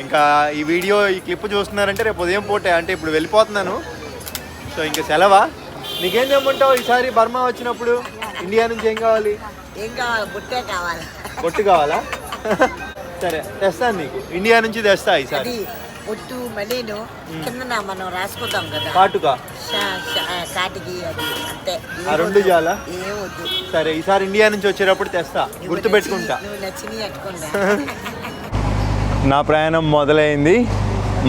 ఇంకా ఈ వీడియో ఈ క్లిప్ చూస్తున్నారంటే రేపు ఉదయం పూటే, అంటే ఇప్పుడు వెళ్ళిపోతున్నాను. సో ఇంకా సెలవా. నీకేం తెమ్మంటావు ఈసారి బర్మా వచ్చినప్పుడు? ఇండియా నుంచి ఏం కావాలి? బొట్టే కావాలి. బొట్టు కావాలా? సరే తెస్తాను నీకు, ఇండియా నుంచి తెస్తా ఈసారి. బొట్టు మళ్ళీను కింద మనం రాసుకుంటాం కదా కాటుగా కాటికి, అది అంతే. ఆ రెండు చాలా. ఏమొద్దు. సరే ఈసారి ఇండియా నుంచి వచ్చేటప్పుడు తెస్తా, గుర్తు పెట్టుకుంటా. నువ్వు నచ్చినవి కట్టుకుంటా. నా ప్రయాణం మొదలైంది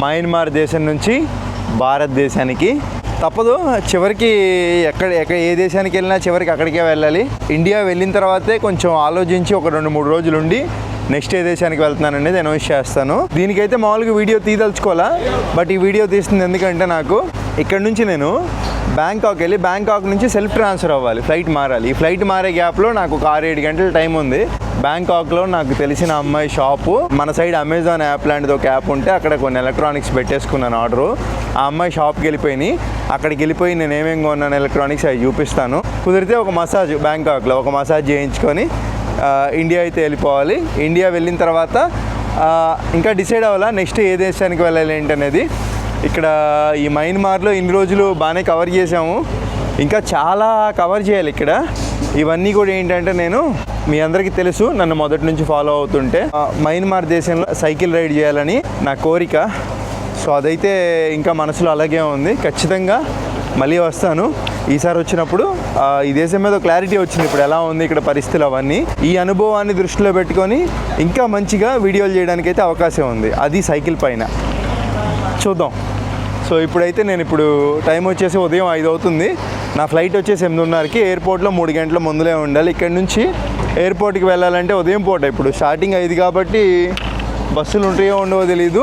మయన్మార్ దేశం నుంచి భారతదేశానికి. తప్పదు, చివరికి ఎక్కడ ఏ దేశానికి వెళ్ళినా చివరికి అక్కడికే వెళ్ళాలి. ఇండియా వెళ్ళిన తర్వాతే కొంచెం ఆలోచించి ఒక 2-3 రోజులు ఉండి నెక్స్ట్ ఏ దేశానికి వెళ్తున్నాను అనేది అనౌన్స్ చేస్తాను. దీనికైతే మామూలుగా వీడియో తీదలుచుకోవాలా, బట్ ఈ వీడియో తీస్తుంది ఎందుకంటే నాకు ఇక్కడ నుంచి నేను బ్యాంకాక్ వెళ్ళి బ్యాంకాక్ నుంచి సెల్ఫ్ ట్రాన్స్ఫర్ అవ్వాలి, ఫ్లైట్ మారాలి. ఈ ఫ్లైట్ మారే గ్యాప్లో నాకు ఒక 6-7 గంటల టైం ఉంది. బ్యాంకాక్లో నాకు తెలిసిన అమ్మాయి షాపు, మన సైడ్ అమెజాన్ యాప్ లాంటిది ఒక యాప్ ఉంటే అక్కడ కొన్ని ఎలక్ట్రానిక్స్ పెట్టేసుకున్నాను ఆర్డరు. ఆ అమ్మాయి షాప్కి వెళ్ళిపోయి అక్కడికి వెళ్ళిపోయి నేను ఏమేమి కొన్నాను ఎలక్ట్రానిక్స్ అవి చూపిస్తాను. కుదిరితే ఒక మసాజ్, బ్యాంకాక్లో ఒక మసాజ్ చేయించుకొని ఇండియా అయితే వెళ్ళిపోవాలి. ఇండియా వెళ్ళిన తర్వాత ఇంకా డిసైడ్ అవ్వాలా నెక్స్ట్ ఏ దేశానికి వెళ్ళాలి ఏంటనేది. ఇక్కడ ఈ మయన్మార్లో ఇన్ని రోజులు బాగానే కవర్ చేసాము, ఇంకా చాలా కవర్ చేయాలి ఇక్కడ. ఇవన్నీ కూడా ఏంటంటే నేను మీ అందరికీ తెలుసు, నన్ను మొదటి నుంచి ఫాలో అవుతుంటే మయన్మార్ దేశంలో సైకిల్ రైడ్ చేయాలని నా కోరిక. సో అదైతే ఇంకా మనసులో అలాగే ఉంది. ఖచ్చితంగా మళ్ళీ వస్తాను. ఈసారి వచ్చినప్పుడు ఈ దేశం మీద క్లారిటీ వచ్చింది, ఇప్పుడు ఎలా ఉంది ఇక్కడ పరిస్థితులు అవన్నీ. ఈ అనుభవాన్ని దృష్టిలో పెట్టుకొని ఇంకా మంచిగా వీడియోలు చేయడానికి అయితే అవకాశం ఉంది, అది సైకిల్ పైన. చూద్దాం. సో ఇప్పుడైతే నేను ఇప్పుడు టైం వచ్చేసి ఉదయం 5 అవుతుంది. నా ఫ్లైట్ వచ్చేసి 8:30కి. ఎయిర్పోర్ట్లో 3 గంటల ముందులే ఉండాలి. ఇక్కడ నుంచి ఎయిర్పోర్ట్కి వెళ్ళాలంటే ఉదయం పూట, ఇప్పుడు స్టార్టింగ్ 5 కాబట్టి బస్సులు ఉంటాయో ఉండవో తెలీదు,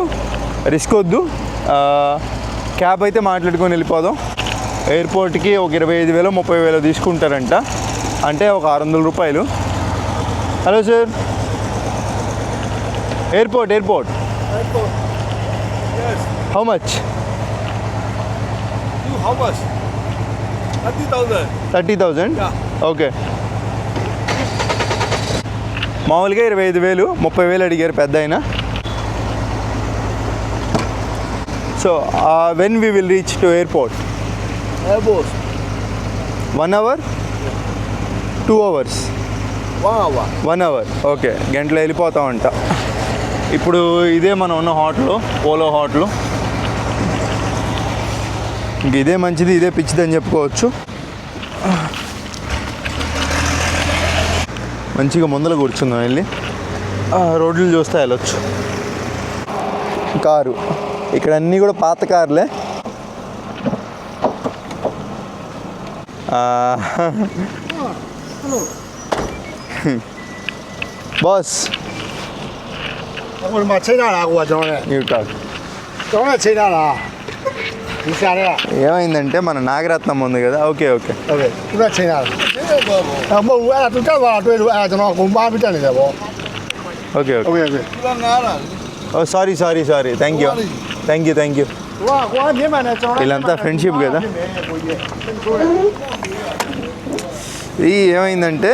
రిస్క్ వద్దు. క్యాబ్ అయితే మాట్లాడుకొని వెళ్ళిపోదాం. ఎయిర్పోర్ట్కి ఒక 25,000-30,000 తీసుకుంటారంట, అంటే ఒక 600 రూపాయలు. Hello sir, airport how much? 30,000. Okay. మామూలుగా 25,000, 30,000 అడిగారు పెద్ద అయినా. So when we will reach to airport? 1 hour? 2 hours? 1 hour. Okay, గంటలో వెళ్ళిపోతామంట. ఇప్పుడు ఇదే మనం ఉన్న హోటల్, పోలో హోటల్. ఇంక ఇదే మంచిది, ఇదే పిచ్చిది అని చెప్పుకోవచ్చు. మంచిగా ముందర కూర్చుందాం వెళ్ళి, రోడ్లు చూస్తే వెళ్ళొచ్చు. కారు ఇక్కడ అన్నీ కూడా పాత కార్లే. బాస్ ఏమైందంటే మన నాగరత్నం ఉంది కదా. Okay okay okay okay. Oh sorry, thank you. వీళ్ళంతా ఫ్రెండ్షిప్ కదా. ఇది ఏమైందంటే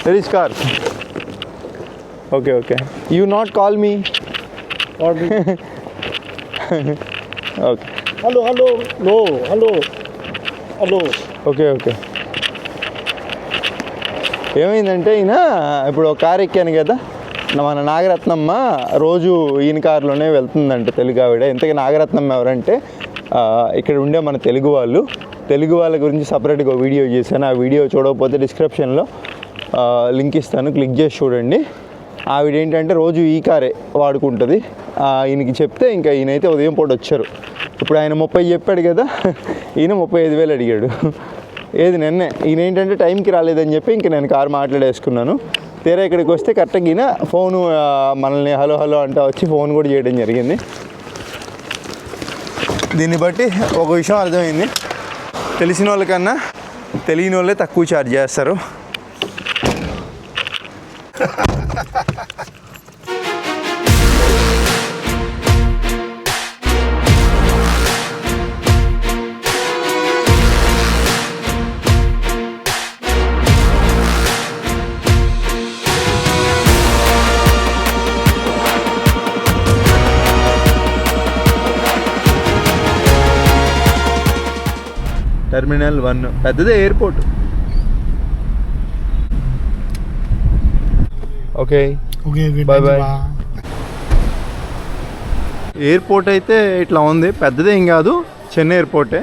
very scar. Okay you not call me. Okay. Hello. Okay. ఏమైందంటే ఈయన ఇప్పుడు ఒక కారు ఎక్కాను కదా, మన నాగరత్నమ్మ రోజు ఈయన కారులోనే వెళ్తుందంట, తెలుగు ఆవిడ. ఇంతకీ నాగరత్నమ్మ ఎవరంటే ఇక్కడ ఉండే మన తెలుగు వాళ్ళ గురించి సపరేట్గా వీడియో చేశాను. ఆ వీడియో చూడకపోతే డిస్క్రిప్షన్లో లింక్ ఇస్తాను, క్లిక్ చేసి చూడండి. ఆవిడ ఏంటంటే రోజు ఈ కారే వాడుకుంటుంది. ఈయనకి చెప్తే ఇంకా ఈయనైతే ఉదయం పూట వచ్చారు. ఇప్పుడు ఆయన 30 చెప్పాడు కదా, ఈయన 35,000 అడిగాడు. ఏది నిన్నే. ఈయన ఏంటంటే టైంకి రాలేదని చెప్పి ఇంక నేను కారు మాట్లాడేసుకున్నాను. తీరా ఇక్కడికి వస్తే కరెక్ట్గా ఈయన ఫోను మనల్ని హలో అంటూ వచ్చి ఫోన్ కూడా చేయడం జరిగింది. దీన్ని బట్టి ఒక విషయం అర్థమైంది, తెలిసిన వాళ్ళకన్నా తెలియని వాళ్ళే తక్కువ ఛార్జ్ చేస్తారు. టెర్మినల్ 1 పెద్దదే airport. Okay bye bye. Airport అయితే ఇట్లా ఉంది, పెద్దదే ఏం కాదు, చిన్న ఎయిర్పోర్టే.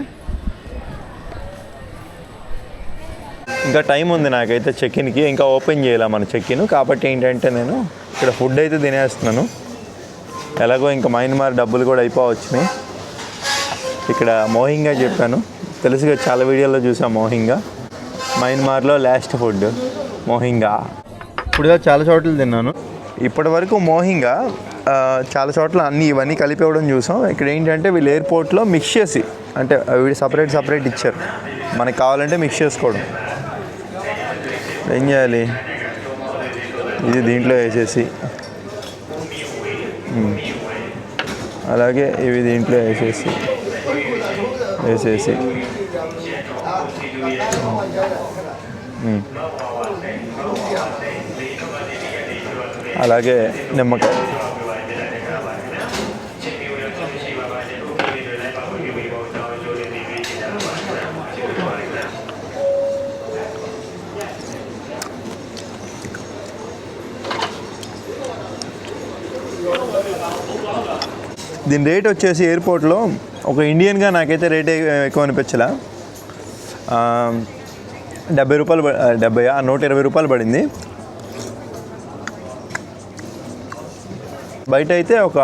ఇంకా టైం ఉంది నాకైతే చెక్-ఇన్కి, ఇంకా ఓపెన్ చేయాలి మన చెక్-ఇన్. కాబట్టి ఏంటంటే నేను ఇక్కడ ఫుడ్ అయితే తినేస్తున్నాను. ఎలాగో ఇంకా మయన్మార్ డబ్బులు కూడా అయిపోవచ్చినాయి. ఇక్కడ మోహింగా చెప్పాను, తెలుసుగా చాలా వీడియోలో చూసాం. మయన్మార్లో లాస్ట్ ఫుడ్ మోహింగా. ఇప్పుడు చాలా చోట్ల తిన్నాను ఇప్పటి వరకు మోహింగా. చాలా చోట్ల ఇవన్నీ కలిపి ఇవ్వడం చూసాం. ఇక్కడ ఏంటంటే వీళ్ళు ఎయిర్పోర్ట్లో మిక్స్ చేసి, అంటే వీళ్ళు సపరేట్ ఇచ్చారు, మనకి కావాలంటే మిక్స్ చేసుకోవడం. ఏం చేయాలి, ఇది దీంట్లో వేసేసి, అలాగే ఇవి దీంట్లో వేసేసి అలాగే నిమ్మకాయ. దీని రేట్ వచ్చేసి ఎయిర్పోర్ట్లో ఒక ఇండియన్గా నాకైతే రేట్ ఎక్కువ అనిపించలే. 70 రూపాయలు, 120 రూపాయలు పడింది. బయట అయితే ఒక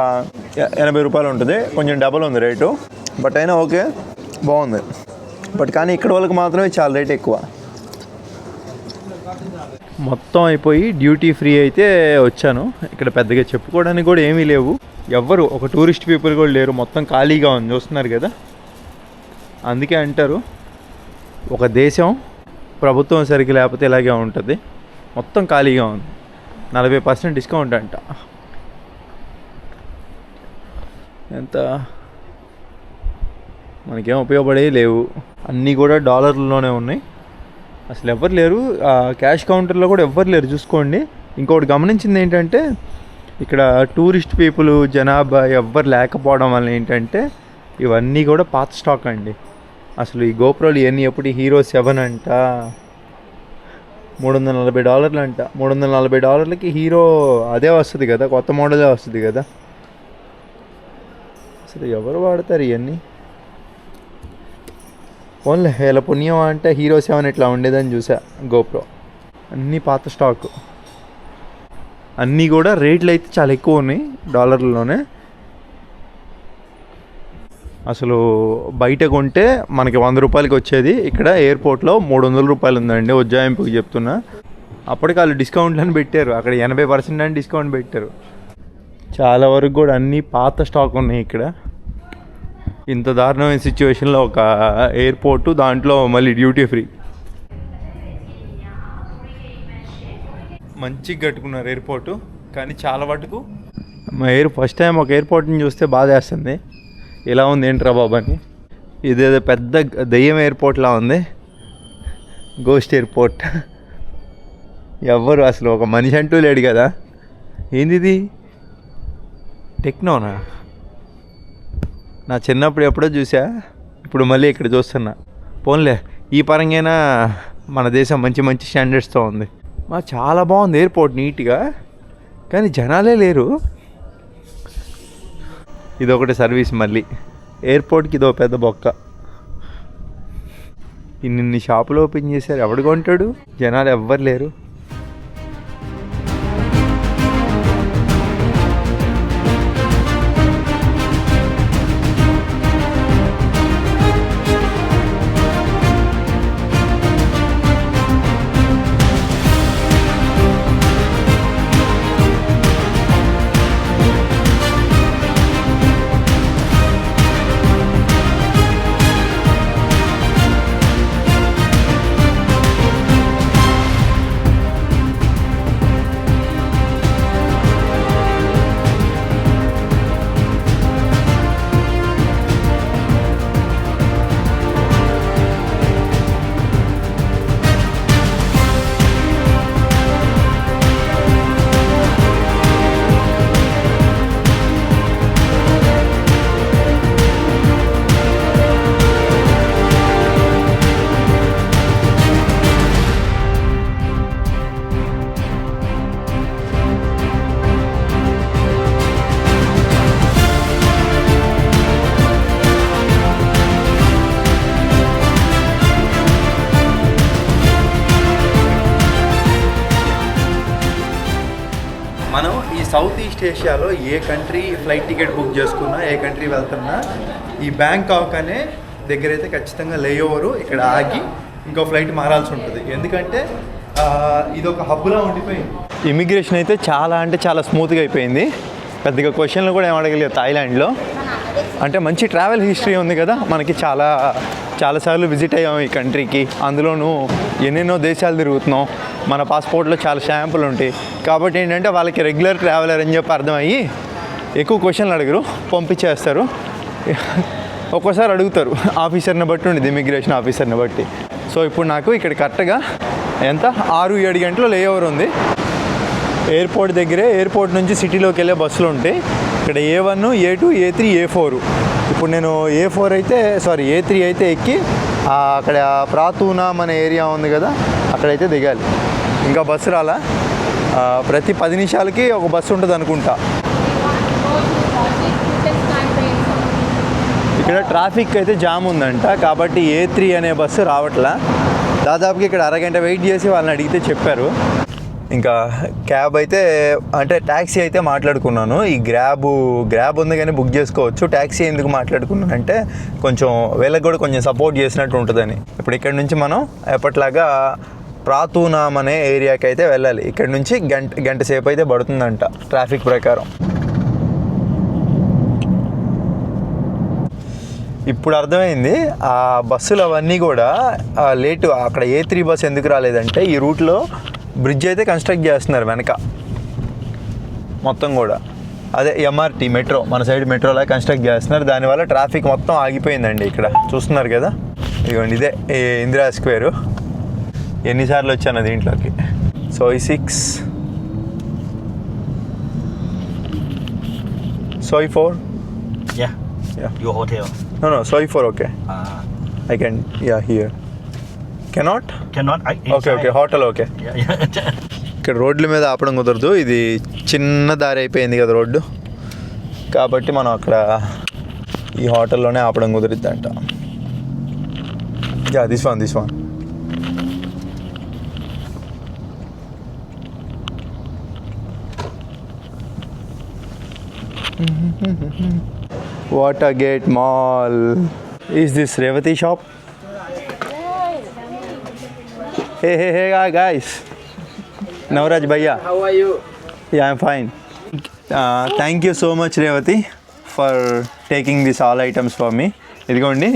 80 రూపాయలు ఉంటుంది, కొంచెం డబల్ ఉంది రేటు. బట్ అయినా ఓకే, బాగుంది. బట్ కానీ ఇక్కడ వాళ్ళకి మాత్రమే చాలా రేట్ ఎక్కువ. మొత్తం అయిపోయి డ్యూటీ ఫ్రీ అయితే వచ్చాను. ఇక్కడ పెద్దగా చెప్పుకోవడానికి కూడా ఏమీ లేవు, ఎవ్వరు ఒక టూరిస్ట్ పీపుల్ కూడా లేరు, మొత్తం ఖాళీగా ఉంది, చూస్తున్నారు కదా. అందుకే అంటారు ఒక దేశం ప్రభుత్వం సరిగ్గా లేకపోతే ఇలాగే ఉంటుంది. మొత్తం ఖాళీగా ఉంది, 40% డిస్కౌంట్ అంట. ఎంత మనకేం ఉపయోగపడే లేవు, అన్నీ కూడా డాలర్లలోనే ఉన్నాయి. అసలు ఎవ్వరు లేరు, క్యాష్ కౌంటర్లో కూడా ఎవ్వరు లేరు, చూసుకోండి. ఇంకొకటి గమనించింది ఏంటంటే ఇక్కడ టూరిస్ట్ పీపుల్ జనాభా ఎవ్వరు లేకపోవడం వల్ల ఏంటంటే ఇవన్నీ కూడా పాత స్టాక్ అండి. అసలు ఈ గోప్రోలు ఇవన్నీ ఎప్పుడు హీరో 7 అంట, $340 అంట. $340కి హీరో అదే వస్తుంది కదా, కొత్త మోడలే వస్తుంది కదా. అసలు ఎవరు వాడతారు ఇవన్నీ? ఓన్లీ ఇలా పుణ్యం అంటే హీరో 7 ఇట్లా ఉండేదని చూసా. గోప్రో అన్నీ పాత స్టాక్, అన్నీ కూడా రేట్లు అయితే చాలా ఎక్కువ ఉన్నాయి డాలర్లలోనే. అసలు బయట కొంటే మనకి 100 రూపాయలకి వచ్చేది, ఇక్కడ ఎయిర్పోర్ట్లో 300 రూపాయలు ఉందండి. ఉజ్జాయింపుకి చెప్తున్నా. అప్పటికి వాళ్ళు డిస్కౌంట్లని పెట్టారు, అక్కడ 80% అని డిస్కౌంట్ పెట్టారు. చాలా వరకు కూడా అన్నీ పాత స్టాక్ ఉన్నాయి ఇక్కడ. ఇంత దారుణమైన సిచ్యువేషన్లో ఒక ఎయిర్పోర్టు, దాంట్లో మళ్ళీ డ్యూటీ ఫ్రీ. మంచిగా కట్టుకున్నారు ఎయిర్పోర్టు, కానీ చాలా మటుకు ఫస్ట్ టైం ఒక ఎయిర్పోర్ట్ని చూస్తే బాధ వేస్తుంది. ఇలా ఉంది ఏంట్రా బాబు అని. ఇదేదో పెద్ద దెయ్యం ఎయిర్పోర్ట్లా ఉంది, గోస్ట్ ఎయిర్పోర్ట్. ఎవ్వరు అసలు ఒక మనిషి అంటూ లేడు కదా. ఏంది ఇది, టెక్నోనా? నా చిన్నప్పుడు ఎప్పుడో చూసా, ఇప్పుడు మళ్ళీ ఇక్కడ చూస్తున్నా. పోన్లే, ఈ పరంగా మన దేశం మంచి మంచి స్టాండర్డ్స్తో ఉంది. చాలా బాగుంది ఎయిర్పోర్ట్, నీట్గా, కానీ జనాలే లేరు. ఇదొకటి సర్వీస్. మళ్ళీ ఎయిర్పోర్ట్కి ఇదో పెద్ద బొక్క. ఇన్ని షాపులు ఓపెన్ చేశారు, ఎవడు కొంటాడు? జనాలు ఎవ్వరు లేరు. సౌత్ ఈస్ట్ ఏషియాలో ఏ కంట్రీ ఫ్లైట్ టికెట్ బుక్ చేసుకున్నా, ఏ కంట్రీ వెళ్తున్నా ఈ బ్యాంకాక్ అనే దగ్గర అయితే ఖచ్చితంగా లేఓవరు ఇక్కడ ఆగి ఇంకో ఫ్లైట్ మారాల్సి ఉంటుంది. ఎందుకంటే ఇది ఒక హబ్లా ఉండిపోయింది. ఇమిగ్రేషన్ అయితే చాలా అంటే చాలా స్మూత్గా అయిపోయింది. పెద్దగా క్వశ్చన్లు కూడా ఏం అడగలేదు థాయిలాండ్లో. అంటే మంచి ట్రావెల్ హిస్టరీ ఉంది కదా, మనకి చాలాసార్లు విజిట్ అయ్యాం ఈ కంట్రీకి. అందులోనూ ఎన్నెన్నో దేశాలు తిరుగుతున్నాం. మన పాస్పోర్ట్లో చాలా స్టాంపులు ఉంటాయి. కాబట్టి ఏంటంటే వాళ్ళకి రెగ్యులర్ ట్రావెలర్ అని చెప్పి అర్థమయ్యి ఎక్కువ క్వశ్చన్లు అడగరు, పంపించేస్తారు. ఒక్కోసారి అడుగుతారు, ఆఫీసర్ని బట్టి ఉండేది, ఇమిగ్రేషన్ ఆఫీసర్ని బట్టి. సో ఇప్పుడు నాకు ఇక్కడ కరెక్ట్గా ఎంత 6-7 గంటలు లేఓవర్ ఉంది. ఎయిర్పోర్ట్ దగ్గరే, ఎయిర్పోర్ట్ నుంచి సిటీలోకి వెళ్ళే బస్సులు ఉంటాయి. ఇక్కడ A1, A2, A3, A4. ఇప్పుడు నేను A3 అయితే ఎక్కి అక్కడ ప్రాతూనాం అనే ఏరియా ఉంది కదా, అక్కడైతే దిగాలి. ఇంకా బస్సు రాలా. ప్రతి 10 నిమిషాలకి ఒక బస్సు ఉంటుంది అనుకుంటా. ఇక్కడ ట్రాఫిక్ అయితే జామ్ ఉందంట, కాబట్టి A3 అనే బస్సు రావట్లా. దాదాపుగా ఇక్కడ అరగంట వెయిట్ చేసి వాళ్ళని అడిగితే చెప్పారు. ఇంకా క్యాబ్ అయితే అంటే ట్యాక్సీ అయితే మాట్లాడుకున్నాను. ఈ గ్రాబ్ ఉంది కానీ బుక్ చేసుకోవచ్చు. ట్యాక్సీ ఎందుకు మాట్లాడుకున్నాను అంటే కొంచెం వీళ్ళకి కూడా కొంచెం సపోర్ట్ చేసినట్టు ఉంటుందని. ఇప్పుడు ఇక్కడ నుంచి మనం ఎప్పట్లాగా ప్రాతూనాం అనే ఏరియాకి అయితే వెళ్ళాలి. ఇక్కడ నుంచి గంట సేపు అయితే పడుతుందంట ట్రాఫిక్ ప్రకారం. ఇప్పుడు అర్థమైంది ఆ బస్సులు అవన్నీ కూడా లేటు. అక్కడ A3 బస్సు ఎందుకు రాలేదంటే ఈ రూట్లో బ్రిడ్జ్ అయితే కన్స్ట్రక్ట్ చేస్తున్నారు వెనక మొత్తం కూడా. అదే MRT మెట్రో, మన సైడ్ మెట్రోలా కన్స్ట్రక్ట్ చేస్తున్నారు. దానివల్ల ట్రాఫిక్ మొత్తం ఆగిపోయిందండి. ఇక్కడ చూస్తున్నారు కదా, ఇదిగోండి ఇదే ఇందిరా స్క్వేరు. ఎన్నిసార్లు వచ్చాను దీంట్లోకి. సోయ్ 6, Soi 4. Yeah. Your hotel. No, Soi 4, okay. I can, here. Cannot? Okay, hotel, okay. Yeah. ఇక్కడ రోడ్ల మీద ఆపడం కుదరదు. ఇది చిన్న దారి అయిపోయింది కదా రోడ్డు, కాబట్టి మనం అక్కడ ఈ హోటల్లోనే ఆపడం కుదిరిద్దంట. This one. Watergate Mall. Is this Revati shop? Hey guys. Navraj bhaiya. How are you? Yeah, I'm fine. Thank you so much Revati for taking this all items for me. ఇదిగోండి,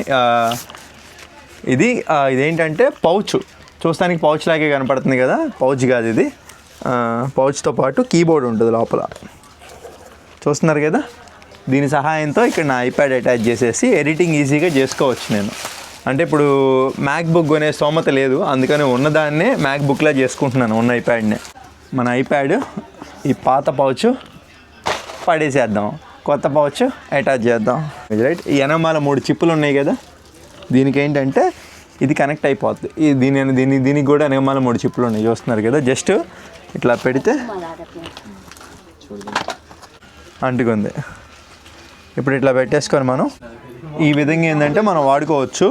ఇదేంటంటే pouch. చూస్తానికి pouch లాగే కనపడుతుంది కదా, pouch కాదు ఇది. పౌచ్తో పాటు keyboard ఉంటుంది లోపల, చూస్తున్నారు కదా. దీని సహాయంతో ఇక్కడ నా ఐప్యాడ్ అటాచ్ చేసేసి ఎడిటింగ్ ఈజీగా చేసుకోవచ్చు నేను. అంటే ఇప్పుడు మ్యాక్బుక్ కొనే స్తోమత లేదు, అందుకని ఉన్నదాన్నే మ్యాక్బుక్లా చేసుకుంటున్నాను ఉన్న ఐప్యాడ్నే. మన ఐప్యాడ్ ఈ పాత పౌచ్ పడేసేద్దాం, కొత్త పౌచ్ అటాచ్ చేద్దాం. రైట్, ఈ ఎనమాల 3 చిప్పులు ఉన్నాయి కదా, దీనికి ఏంటంటే ఇది కనెక్ట్ అయిపోద్ది. దీనికి కూడా ఎనమాల 3 చిప్పులు ఉన్నాయి, చూస్తున్నారు కదా. జస్ట్ ఇట్లా పెడితే అంటుకుంది. ఇప్పుడు ఇట్లా పెట్టేసుకొని మనం ఈ విధంగా ఏంటంటే మనం వాడుకోవచ్చు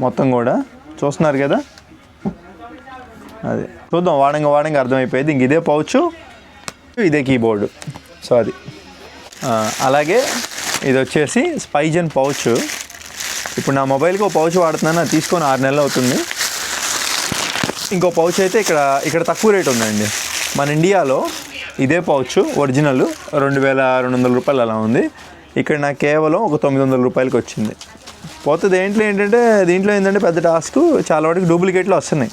మొత్తం కూడా, చూస్తున్నారు కదా. అది చూద్దాం, వాడంగా అర్థమైపోయింది. ఇంక ఇదే పౌచ్, ఇదే కీబోర్డు. సో అది అలాగే ఇది వచ్చేసి స్పైజన్ పౌచ్. ఇప్పుడు నా మొబైల్కి ఒక పౌచ్ వాడుతున్నాను, అది తీసుకొని 6 నెలలు అవుతుంది. ఇంకో పౌచ్ అయితే ఇక్కడ తక్కువ రేట్ ఉందండి. మన ఇండియాలో ఇదే పౌచ్ ఒరిజినల్ 2200 రూపాయలు అలా ఉంది. ఇక్కడ నాకు కేవలం ఒక 900 రూపాయలకి వచ్చింది. పోతుంది దీంట్లో ఏంటంటే పెద్ద టాస్క్, చాలా వరకు డూప్లికేట్లు వస్తున్నాయి.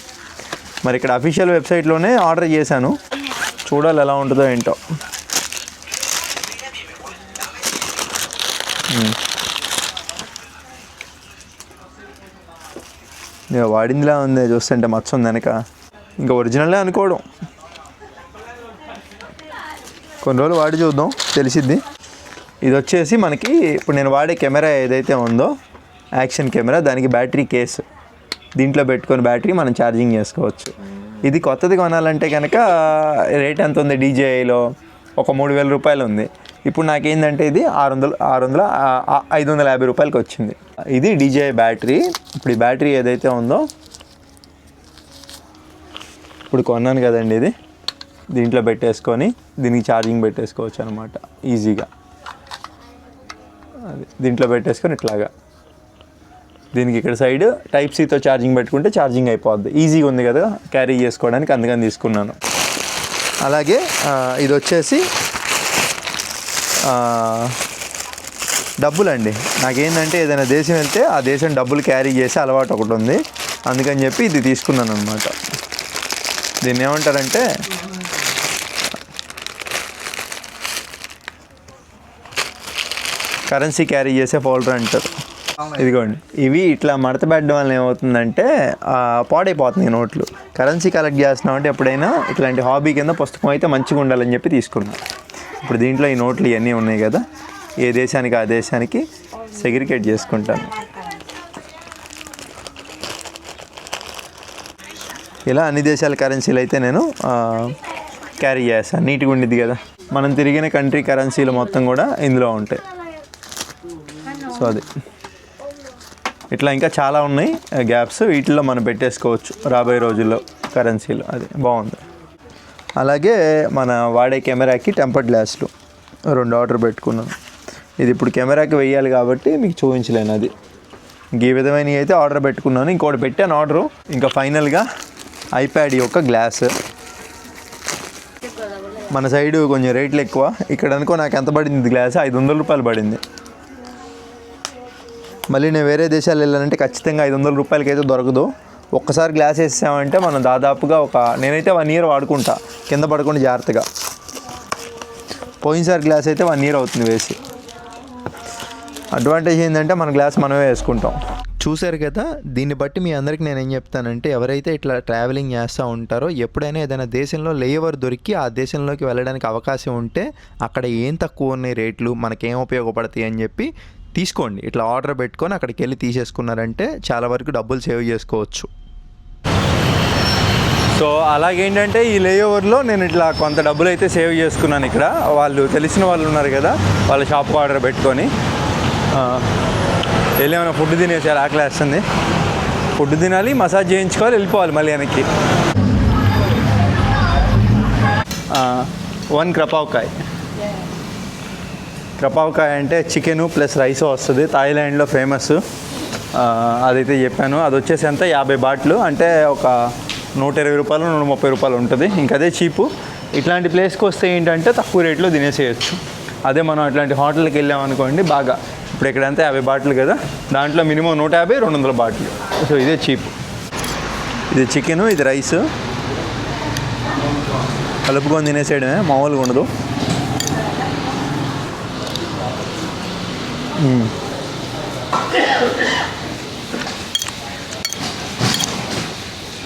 మరి ఇక్కడ అఫీషియల్ వెబ్సైట్లోనే ఆర్డర్ చేశాను, చూడాలి ఎలా ఉంటుందో ఏంటో. వాడిందిలా ఉంది, చూస్తుంటే మచ్చ ఉంది వెనక. ఇంకా ఒరిజినల్లే అనుకోవడం. కొన్ని రోజులు వాడి చూద్దాం, తెలిసిద్ది. ఇది వచ్చేసి మనకి ఇప్పుడు నేను వాడే కెమెరా ఏదైతే ఉందో యాక్షన్ కెమెరా, దానికి బ్యాటరీ కేసు. దీంట్లో పెట్టుకొని బ్యాటరీ మనం ఛార్జింగ్ చేసుకోవచ్చు. ఇది కొత్తది కొనాలంటే కనుక రేట్ ఎంత ఉంది, DJIలో ఒక 3000 రూపాయలు ఉంది. ఇప్పుడు నాకేంటంటే ఇది 550 రూపాయలకి వచ్చింది. ఇది DJI బ్యాటరీ. ఇప్పుడు ఈ బ్యాటరీ ఏదైతే ఉందో ఇప్పుడు కొన్నాను కదండి, ఇది దీంట్లో పెట్టేసుకొని దీనికి ఛార్జింగ్ పెట్టేసుకోవచ్చు అనమాట ఈజీగా. అది దీంట్లో పెట్టేసుకొని ఇట్లాగా దీనికి ఇక్కడ సైడ్ టైప్ సితో ఛార్జింగ్ పెట్టుకుంటే ఛార్జింగ్ అయిపోద్ది. ఈజీగా ఉంది కదా క్యారీ చేసుకోవడానికి, అందుకని తీసుకున్నాను. అలాగే ఇది వచ్చేసి డబ్బులండి. నాకేంటంటే ఏదైనా దేశం వెళ్తే ఆ దేశం డబ్బులు క్యారీ చేసే అలవాటు ఒకటి ఉంది, అందుకని చెప్పి ఇది తీసుకున్నాను అనమాట. దీన్ని ఏమంటారంటే కరెన్సీ క్యారీ చేసే ఫోల్డర్ అంటారు. ఇదిగోండి, ఇవి ఇట్లా మడత పెట్టడం వల్ల ఏమవుతుందంటే పాడైపోతుంది నోట్లు. కరెన్సీ కలెక్ట్ చేస్తున్నామంటే ఎప్పుడైనా ఇట్లాంటి హాబీ కింద పుస్తకం అయితే మంచిగా ఉండాలని చెప్పి తీసుకున్నాను. ఇప్పుడు దీంట్లో ఈ నోట్లు ఇవన్నీ ఉన్నాయి కదా, ఏ దేశానికి ఆ దేశానికి సెగ్రిగేట్ చేసుకుంటాను. ఇలా అన్ని దేశాల కరెన్సీలు అయితే నేను క్యారీ చేస్తాను. నీట్గా ఉండిద్ది కదా. మనం తిరిగిన కంట్రీ కరెన్సీలు మొత్తం కూడా ఇందులో ఉంటాయి. సో అది ఇట్లా ఇంకా చాలా ఉన్నాయి గ్యాప్స్, వీటిల్లో మనం పెట్టేసుకోవచ్చు రాబోయే రోజుల్లో కరెన్సీలు. అది బాగుంది. అలాగే మన వాడే కెమెరాకి టెంపర్డ్ గ్లాసులు 2 ఆర్డర్ పెట్టుకున్నాను. ఇది ఇప్పుడు కెమెరాకి వేయాలి కాబట్టి మీకు చూపించలేను. అది ఈ విధమైనవి అయితే ఆర్డర్ పెట్టుకున్నాను. ఇంకోటి పెట్టాను ఆర్డరు. ఇంకా ఫైనల్గా ఐప్యాడ్ యొక్క గ్లాస్. మన సైడు కొంచెం రేట్లు ఎక్కువ. ఇక్కడ అనుకో నాకు ఎంత పడింది గ్లాస్, 500 రూపాయలు పడింది. మళ్ళీ నేను వేరే దేశాలు వెళ్ళాలంటే ఖచ్చితంగా 500 రూపాయలకి అయితే దొరకదు. ఒక్కసారి గ్లాస్ వేసామంటే మనం దాదాపుగా నేనైతే 1 ఇయర్ వాడుకుంటా, కింద పడకుండా జాగ్రత్తగా. పోయినసారి గ్లాస్ అయితే 1 ఇయర్ అవుతుంది వేసి. అడ్వాంటేజ్ ఏంటంటే మన గ్లాస్ మనమే వేసుకుంటాం. చూశారు కదా. దీన్ని బట్టి మీ అందరికీ నేను ఏం చెప్తానంటే, ఎవరైతే ఇట్లా ట్రావెలింగ్ చేస్తూ ఉంటారో ఎప్పుడైనా ఏదైనా దేశంలో లేఓవర్ దొరికి ఆ దేశంలోకి వెళ్ళడానికి అవకాశం ఉంటే అక్కడ ఏం తక్కువ ఉన్నాయి రేట్లు, మనకేం ఉపయోగపడతాయి అని చెప్పి తీసుకోండి. ఇట్లా ఆర్డర్ పెట్టుకొని అక్కడికి వెళ్ళి తీసేసుకున్నారంటే చాలా వరకు డబ్బులు సేవ్ చేసుకోవచ్చు. సో అలాగేంటంటే ఈ లేఓవర్లో నేను ఇట్లా కొంత డబ్బులు అయితే సేవ్ చేసుకున్నాను. ఇక్కడ వాళ్ళు తెలిసిన వాళ్ళు ఉన్నారు కదా, వాళ్ళ షాప్కి ఆర్డర్ పెట్టుకొని వెళ్ళేమైనా ఫుడ్ తినేసారు. ఆకలి వేస్తుంది, ఫుడ్ తినాలి, మసాజ్ చేయించుకోవాలి, వెళ్ళిపోవాలి మళ్ళీ వెనక్కి. 1 క్రపావకాయ్. క్రపావకాయ అంటే చికెను ప్లస్ రైస్ వస్తుంది. థాయిలాండ్లో ఫేమస్. అదైతే చెప్పాను. అది వచ్చేసి ఎంత 50 బాట్లు అంటే ఒక 120 రూపాయలు 130 రూపాయలు ఉంటుంది. ఇంకా అదే చీపు. ఇట్లాంటి ప్లేస్కి వస్తే ఏంటంటే తక్కువ రేట్లో తినేసేయచ్చు. అదే మనం అట్లాంటి హోటల్కి వెళ్ళామనుకోండి బాగా, ఇప్పుడు ఇక్కడంతా 50 బాటిల్ కదా, దాంట్లో మినిమం 150-200 బాటిల్. సో ఇదే చీప్. ఇది చికెను, ఇది రైస్ కలుపుకొని తినేసేయడమే, మామూలుగా ఉండదు.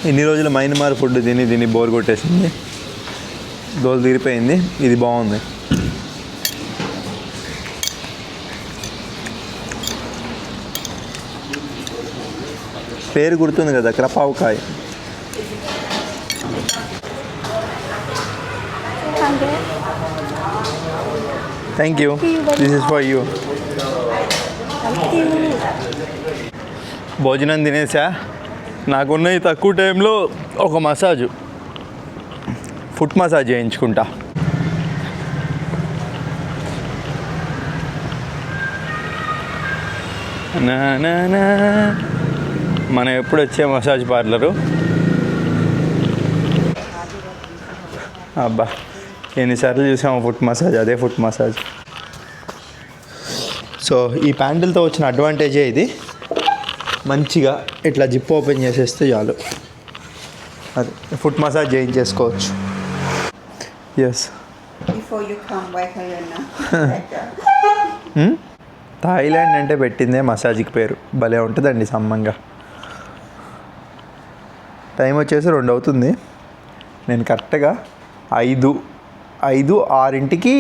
ఇన్ని రోజులు మయన్మార్ ఫుడ్ తిని బోర్ కొట్టేసింది, దోలు తీరిపోయింది. ఇది బాగుంది. పేరు గుర్తుంది కదా, క్రపావకాయ. Thank you. This is for you. భోజనం తినేసా. నాకున్న ఈ తక్కువ టైంలో ఒక మసాజ్, ఫుట్ మసాజ్ చేయించుకుంటా. మనం ఎప్పుడు వచ్చే మసాజ్ పార్లరు. అబ్బా ఎన్నిసార్లు చూసాము ఫుట్ మసాజ్, అదే ఫుట్ మసాజ్. సో ఈ ప్యాండిల్తో వచ్చిన అడ్వాంటేజే ఇది. మంచిగా ఇట్లా జిప్ ఓపెన్ చేసేస్తే చాలు, అది ఫుట్ మసాజ్ చేయించేసుకోవచ్చు. ఎస్. థాయిలాండ్ అంటే పెట్టిందే మసాజ్కి పేరు. భలే ఉంటుందండి సమ్మంగా. టైం వచ్చేసి 2 అవుతుంది. నేను కరెక్ట్గా 5, 6కి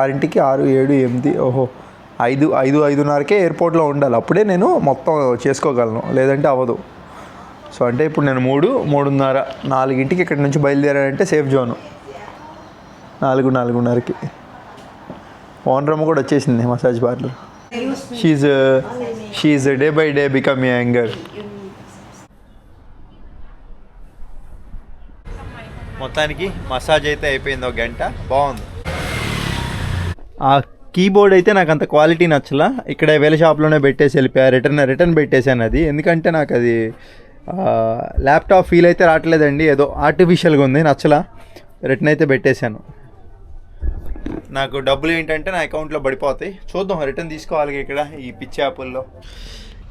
6, 7, 8 ఓహో 5:30కే ఎయిర్పోర్ట్లో ఉండాలి. అప్పుడే నేను మొత్తం చేసుకోగలను, లేదంటే అవ్వదు. సో అంటే ఇప్పుడు నేను 3:30, 4కి ఇక్కడి నుంచి బయలుదేరానంటే సేఫ్ జోను. 4:30కి ఓనర్ అమ్మ కూడా వచ్చేసింది massage parlour. She day by day become younger. మొత్తానికి మసాజ్ అయితే అయిపోయింది, 1 గంట. బాగుంది. ఆ కీబోర్డ్ అయితే నాకు అంత క్వాలిటీ నచ్చలా. ఇక్కడ వేరే షాప్లోనే పెట్టేసి వెళ్ళిపోయా. రిటర్న్ పెట్టేశాను అది. ఎందుకంటే నాకు అది ల్యాప్టాప్ ఫీల్ అయితే రావట్లేదండి, ఏదో ఆర్టిఫిషియల్గా ఉంది, నచ్చలా. రిటర్న్ అయితే పెట్టేశాను. నాకు డబ్బులు ఏంటంటే నా అకౌంట్లో పడిపోతాయి. చూద్దాం, రిటర్న్ తీసుకోవాలి ఇక్కడ ఈ పిచ్చి యాప్ల్లో.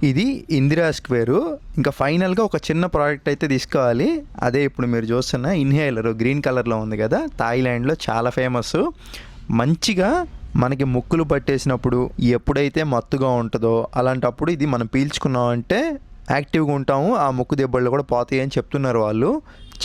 ఇది ఇందిరా స్క్వేరు. ఇంకా ఫైనల్గా ఒక చిన్న ప్రోడక్ట్ అయితే తీసుకోవాలి. అదే ఇప్పుడు మీరు చూస్తున్న ఇన్హేలర్, గ్రీన్ కలర్లో ఉంది కదా, థాయిలాండ్లో చాలా ఫేమస్. మంచిగా మనకి ముక్కులు పట్టేసినప్పుడు ఎప్పుడైతే మత్తుగా ఉంటుందో అలాంటప్పుడు ఇది మనం పీల్చుకున్నామంటే యాక్టివ్గా ఉంటాము, ఆ ముక్కు దెబ్బలు కూడా పోతాయి అని చెప్తున్నారు వాళ్ళు.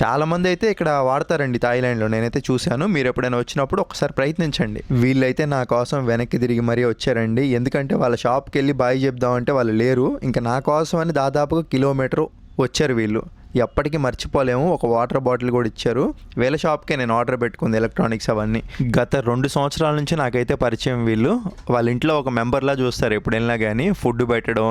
చాలామంది అయితే ఇక్కడ వాడతారండి థాయిలాండ్లో, నేనైతే చూశాను. మీరు ఎప్పుడైనా వచ్చినప్పుడు ఒకసారి ప్రయత్నించండి. వీళ్ళైతే నా కోసం వెనక్కి తిరిగి మరీ వచ్చారండి, ఎందుకంటే వాళ్ళ షాప్కి వెళ్ళి బాయ్ చెప్దామంటే వాళ్ళు లేరు. ఇంకా నా కోసం అని దాదాపుగా కిలోమీటర్ వచ్చారు వీళ్ళు. ఎప్పటికీ మర్చిపోలేము. ఒక వాటర్ బాటిల్ కూడా ఇచ్చారు. వీళ్ళ షాప్కే నేను ఆర్డర్ పెట్టుకుంది ఎలక్ట్రానిక్స్ అవన్నీ. గత 2 సంవత్సరాల నుంచి నాకైతే పరిచయం వీళ్ళు. వాళ్ళ ఇంట్లో ఒక మెంబర్లా చూస్తారు ఎప్పుడు వెళ్ళినా కానీ. ఫుడ్ పెట్టడం,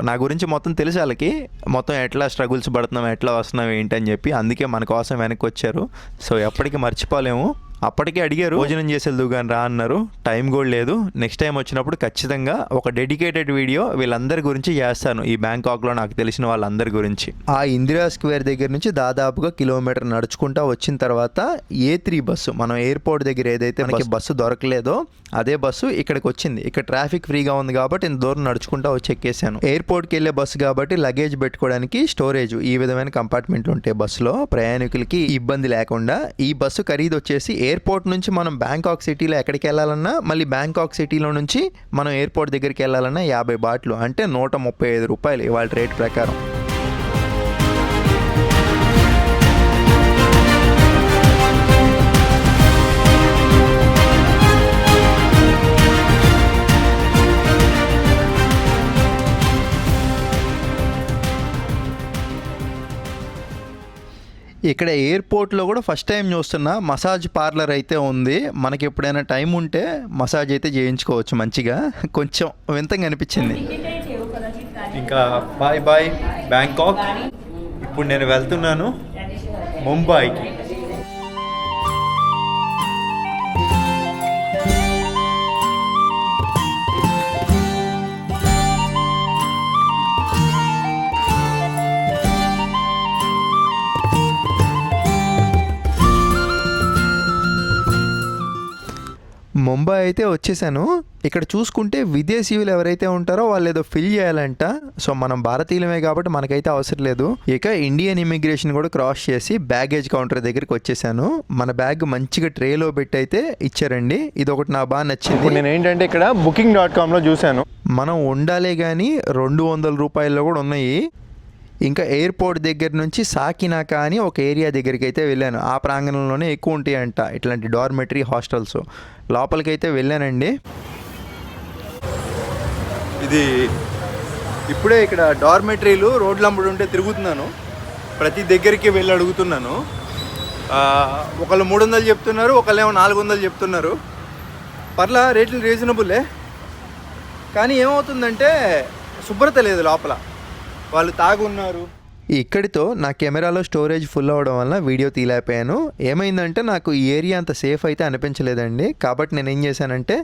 నా గురించి మొత్తం తెలుసు వాళ్ళకి, మొత్తం ఎట్లా స్ట్రగుల్స్ పడుతున్నాం, ఎట్లా వస్తున్నాం ఏంటని చెప్పి. అందుకే మన కోసం వెనక్కి వచ్చారు. సో ఎప్పటికీ మర్చిపోలేము. అప్పటికే అడిగారు భోజనం చేసేది కానీ రా అన్నారు. టైం కూడా లేదు. నెక్స్ట్ టైం వచ్చినప్పుడు ఖచ్చితంగా ఒక డెడికేటెడ్ వీడియో వీళ్ళందరి గురించి చేస్తాను, ఈ బ్యాంకాక్లో నాకు తెలిసిన వాళ్ళందరి గురించి. ఆ ఇందిరా స్క్వేర్ దగ్గర నుంచి దాదాపుగా కిలోమీటర్ నడుచుకుంటా వచ్చిన తర్వాత A3 బస్సు, మనం ఎయిర్పోర్ట్ దగ్గర ఏదైతే మనకి బస్సు దొరకలేదో అదే బస్సు ఇక్కడికి వచ్చింది. ఇక్కడ ట్రాఫిక్ ఫ్రీగా ఉంది కాబట్టి ఇంత దూరం నడుచుకుంటా వచ్చి ఎక్కేసాను. ఎయిర్పోర్ట్కి వెళ్ళే బస్సు కాబట్టి లగేజ్ పెట్టుకోవడానికి స్టోరేజ్ ఈ విధమైన కంపార్ట్మెంట్లు ఉంటాయి బస్సులో, ప్రయాణికులకి ఇబ్బంది లేకుండా. ఈ బస్సు ఖరీదు వచ్చేసి ఎయిర్పోర్ట్ నుంచి మనం బ్యాంకాక్ సిటీలో ఎక్కడికి వెళ్ళాలన్నా, మళ్ళీ బ్యాంకాక్ సిటీలో నుంచి మనం ఎయిర్పోర్ట్ దగ్గరికి వెళ్ళాలన్నా 50 బాట్లు, అంటే 135 రూపాయలు ఇవాళ రేట్ ప్రకారం. ఇక్కడ ఎయిర్పోర్ట్లో కూడా ఫస్ట్ టైం చూస్తున్నా మసాజ్ పార్లర్ అయితే ఉంది. మనకి ఎప్పుడైనా టైం ఉంటే మసాజ్ అయితే చేయించుకోవచ్చు మంచిగా. కొంచెం వింతగా అనిపించింది. ఇంకా బాయ్ బ్యాంకాక్. ఇప్పుడు నేను వెళ్తున్నాను ముంబైకి. ముంబై అయితే వచ్చేసాను. ఇక్కడ చూసుకుంటే విదేశీయులు ఎవరైతే ఉంటారో వాళ్ళు ఏదో ఫిల్ చేయాలంట. సో మనం భారతీయులమే కాబట్టి మనకైతే అవసరం లేదు. ఇక ఇండియన్ ఇమిగ్రేషన్ కూడా క్రాస్ చేసి బ్యాగేజ్ కౌంటర్ దగ్గరికి వచ్చేసాను. మన బ్యాగ్ మంచిగా ట్రేలో పెట్టి అయితే ఇచ్చారండి. ఇది ఒకటి నాకు బాగా నచ్చింది. నేను ఏంటంటే ఇక్కడ booking.comలో చూశాను, మనం ఉండాలే కానీ 200 రూపాయల్లో కూడా ఉన్నాయి. ఇంకా ఎయిర్పోర్ట్ దగ్గర నుంచి సాకినాకా అని ఒక ఏరియా దగ్గరికి అయితే వెళ్ళాను. ఆ ప్రాంగణంలోనే ఎక్కువ ఉంటాయంట ఇట్లాంటి డార్మెటరీ హాస్టల్స్. లోపలికైతే వెళ్ళానండి. ఇది ఇప్పుడే ఇక్కడ డార్మెటరీలు రోడ్ల అమ్ముడు ఉంటే తిరుగుతున్నాను. ప్రతి దగ్గరికి వెళ్ళి అడుగుతున్నాను. ఒకళ్ళు 300 చెప్తున్నారు, ఒకళ్ళేమో 400 చెప్తున్నారు. పర్లా రేట్లు రీజనబుల్లే, కానీ ఏమవుతుందంటే శుభ్రత లేదు లోపల, వాళ్ళు తాగున్నారు. ఇక్కడితో నా కెమెరాలో స్టోరేజ్ ఫుల్ అవ్వడం వల్ల వీడియో తీలేకపోయాను. ఏమైందంటే నాకు ఈ ఏరియా అంత సేఫ్ అయితే అనిపించలేదండి. కాబట్టి నేను ఏం చేశానంటే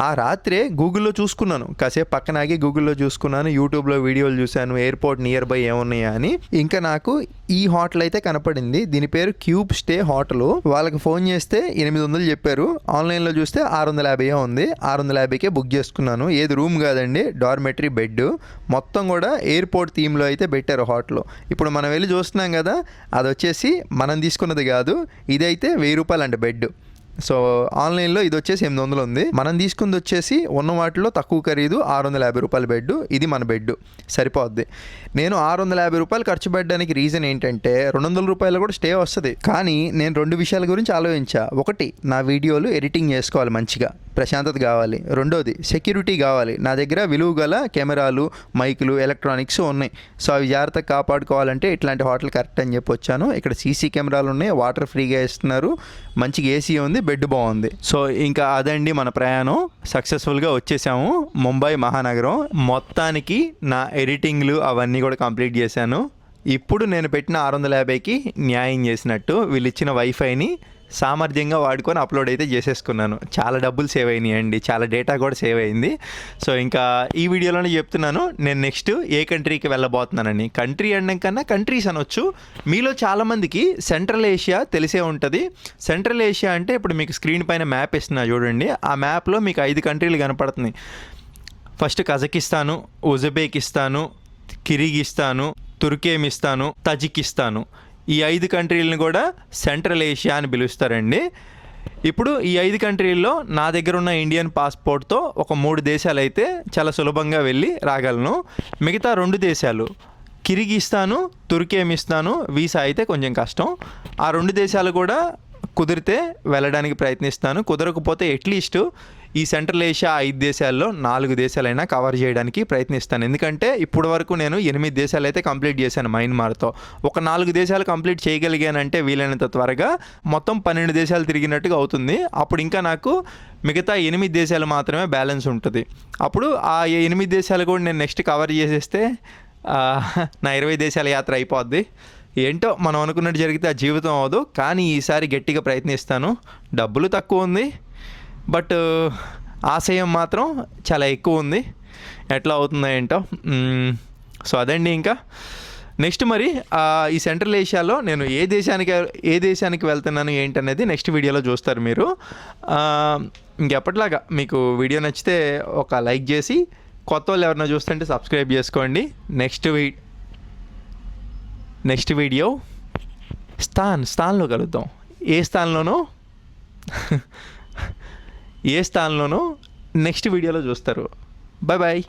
ఆ రాత్రే గూగుల్లో చూసుకున్నాను, కాసేపు పక్కన ఆగి గూగుల్లో చూసుకున్నాను, యూట్యూబ్లో వీడియోలు చూశాను ఎయిర్పోర్ట్ నియర్ బై ఏమున్నాయా అని. ఇంకా నాకు ఈ హోటల్ అయితే కనపడింది. దీని పేరు క్యూబ్ స్టే హోటల్. వాళ్ళకి ఫోన్ చేస్తే 800 చెప్పారు. ఆన్లైన్లో చూస్తే 650 ఉంది. 650కే బుక్ చేసుకున్నాను. ఏది రూమ్ కాదండి, డార్మెటరీ బెడ్. మొత్తం కూడా ఎయిర్పోర్ట్ థీమ్లో అయితే పెట్టారు హోటల్. ఇప్పుడు మనం వెళ్ళి చూస్తున్నాం కదా, అది వచ్చేసి మనం తీసుకున్నది కాదు, ఇదైతే 1000 రూపాయలు అంటే బెడ్. సో ఆన్లైన్లో ఇది వచ్చేసి 800 ఉంది. మనం తీసుకుంది వచ్చేసి ఉన్న వాటిలో తక్కువ ఖరీదు 650 రూపాయల బెడ్. ఇది మన బెడ్ సరిపోద్ది. నేను 650 రూపాయలు ఖర్చు పెట్టడానికి రీజన్ ఏంటంటే 200 రూపాయలు కూడా స్టే వస్తుంది. కానీ నేను 2 విషయాల గురించి ఆలోచించా. ఒకటి, నా వీడియోలు ఎడిటింగ్ చేసుకోవాలి, మంచిగా ప్రశాంతత కావాలి. రెండోది, సెక్యూరిటీ కావాలి. నా దగ్గర విలువ గల కెమెరాలు, మైకులు, ఎలక్ట్రానిక్స్ ఉన్నాయి. సో అవి జాగ్రత్తగా కాపాడుకోవాలంటే ఇట్లాంటి హోటల్ కరెక్ట్ అని చెప్పి వచ్చాను. ఇక్కడ సీసీ కెమెరాలు ఉన్నాయి, వాటర్ ఫ్రీగా ఇస్తున్నారు, మంచిగా ఏసీ ఉంది, బెడ్ బాగుంది. సో ఇంకా అదండి మన ప్రయాణం. సక్సెస్ఫుల్గా వచ్చేసాము ముంబై మహానగరం. మొత్తానికి నా ఎడిటింగ్లు అవన్నీ కూడా కంప్లీట్ చేశాను. ఇప్పుడు నేను పెట్టిన 650కి న్యాయం చేసినట్టు వీళ్ళు ఇచ్చిన వైఫైని సామర్థ్యంగా వాడుకొని అప్లోడ్ అయితే చేసేసుకున్నాను. చాలా డబ్బులు సేవ్ అయినాయండి, చాలా డేటా కూడా సేవ్ అయింది. సో ఇంకా ఈ వీడియోలోనే చెప్తున్నాను నేను నెక్స్ట్ ఏ కంట్రీకి వెళ్ళబోతున్నానని. కంట్రీ అనడం కన్నా కంట్రీస్ అనొచ్చు. మీలో చాలామందికి సెంట్రల్ ఏషియా తెలిసే ఉంటుంది. సెంట్రల్ ఏషియా అంటే ఇప్పుడు మీకు స్క్రీన్ పైన మ్యాప్ ఇస్తున్నా చూడండి. ఆ మ్యాప్లో మీకు 5 కంట్రీలు కనపడుతున్నాయి. First Kazakhstan, Uzbekistan, Kyrgyzstan, Turkmenistan, Tajikistan. ఈ 5 కంట్రీలను కూడా సెంట్రల్ ఏషియా అని పిలుస్తారండి. ఇప్పుడు ఈ 5 కంట్రీల్లో నా దగ్గర ఉన్న ఇండియన్ పాస్పోర్ట్తో ఒక 3 దేశాలు అయితే చాలా సులభంగా వెళ్ళి రాగలను. మిగతా 2 దేశాలు కిర్గిస్తాను, తుర్కేమిస్తాను వీసా అయితే కొంచెం కష్టం. ఆ 2 దేశాలు కూడా కుదిరితే వెళ్ళడానికి ప్రయత్నిస్తాను. కుదరకపోతే అట్లీస్ట్ ఈ సెంట్రల్ ఏషియా 5 దేశాల్లో 4 దేశాలైనా కవర్ చేయడానికి ప్రయత్నిస్తాను. ఎందుకంటే ఇప్పటి వరకు నేను 8 దేశాలు అయితే కంప్లీట్ చేశాను మయన్మార్తో. ఒక 4 దేశాలు కంప్లీట్ చేయగలిగానంటే వీలైనంత త్వరగా మొత్తం 12 దేశాలు తిరిగినట్టుగా అవుతుంది. అప్పుడు ఇంకా నాకు మిగతా 8 దేశాలు మాత్రమే బ్యాలెన్స్ ఉంటుంది. అప్పుడు ఆ 8 దేశాలు కూడా నేను నెక్స్ట్ కవర్ చేసేస్తే నా 20 దేశాల యాత్ర అయిపోద్ది. ఏంటో మనం అనుకున్నట్టు జరిగితే ఆ జీవితం అవ్వదు. కానీ ఈసారి గట్టిగా ప్రయత్నిస్తాను. డబ్బులు తక్కువ ఉంది, బట్ ఆశయం మాత్రం చాలా ఎక్కువ ఉంది. ఎట్లా అవుతుందో ఏంటో. సో అదండి. ఇంకా నెక్స్ట్ మరి ఈ సెంట్రల్ ఏషియాలో నేను ఏ దేశానికి వెళ్తున్నాను ఏంటనేది నెక్స్ట్ వీడియోలో చూస్తారు మీరు. ఇంకెప్పటిలాగా మీకు వీడియో నచ్చితే ఒక లైక్ చేసి, కొత్త వాళ్ళు ఎవరైనా చూస్తుంటే సబ్స్క్రైబ్ చేసుకోండి. నెక్స్ట్ వీడియో స్థాన్లో కలుద్దాం. ఏ స్థానంలోనో నెక్స్ట్ వీడియోలో చూస్తారు. Bye bye.